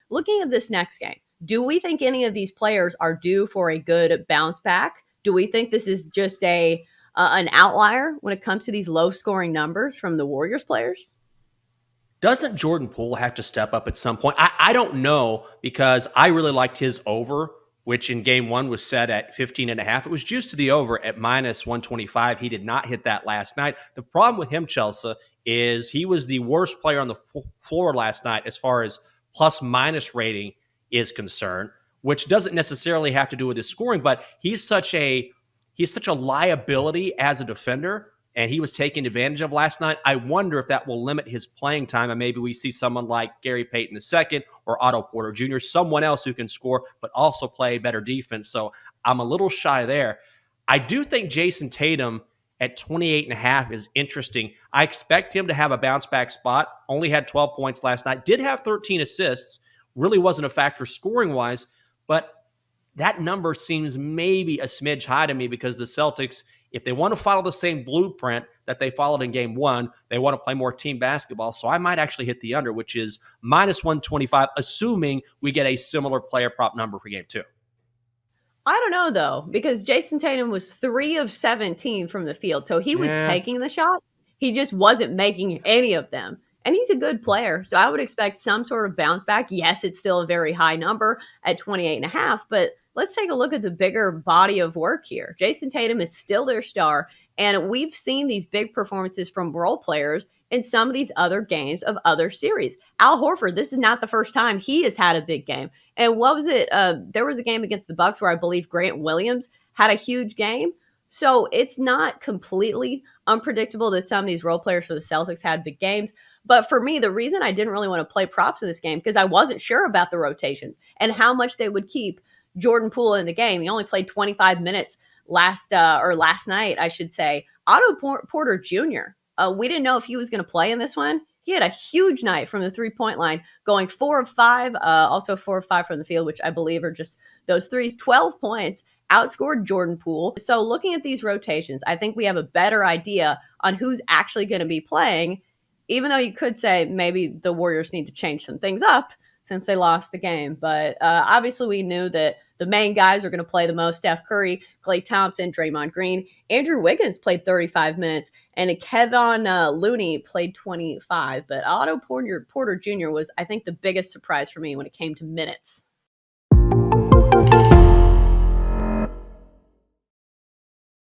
looking at this next game, do we think any of these players are due for a good bounce back? Do we think this is just an outlier when it comes to these low scoring numbers from the Warriors players? Doesn't Jordan Poole have to step up at some point? I don't know, because I really liked his over, which in game one was set at 15.5. It was juiced to the over at minus 125. He did not hit that last night. The problem with him, Chelsea, is he was the worst player on the floor last night as far as plus minus rating is concerned, which doesn't necessarily have to do with his scoring, but he's such a liability as a defender, and he was taken advantage of last night. I wonder if that will limit his playing time, and maybe we see someone like Gary Payton II or Otto Porter Jr., someone else who can score but also play better defense. So I'm a little shy there. I do think Jason Tatum at 28.5 is interesting. I expect him to have a bounce back spot. Only had 12 points last night. Did have 13 assists. Really wasn't a factor scoring wise, but that number seems maybe a smidge high to me, because the Celtics, if they want to follow the same blueprint that they followed in game one, they want to play more team basketball. So I might actually hit the under, which is minus 125, assuming we get a similar player prop number for game two. I don't know, though, because Jason Tatum was 3 of 17 from the field. So he was taking the shot. He just wasn't making any of them. And he's a good player. So I would expect some sort of bounce back. Yes, it's still a very high number at 28.5, but let's take a look at the bigger body of work here. Jason Tatum is still their star, and we've seen these big performances from role players in some of these other games of other series. Al Horford, this is not the first time he has had a big game. And what was it? There was a game against the Bucks where I believe Grant Williams had a huge game. So it's not completely unpredictable that some of these role players for the Celtics had big games. But for me, the reason I didn't really want to play props in this game, because I wasn't sure about the rotations and how much they would keep Jordan Poole in the game. He only played 25 minutes last night, I should say. Otto Porter Jr., we didn't know if he was going to play in this one. He had a huge night from the three-point line, going 4 of 5, also 4 of 5 from the field, which I believe are just those threes, 12 points, outscored Jordan Poole. So looking at these rotations, I think we have a better idea on who's actually going to be playing, even though you could say maybe the Warriors need to change some things up since they lost the game. But obviously we knew that the main guys are going to play the most: Steph Curry, Klay Thompson, Draymond Green. Andrew Wiggins played 35 minutes, and Kevin Looney played 25. But Otto Porter Jr. was, I think, the biggest surprise for me when it came to minutes.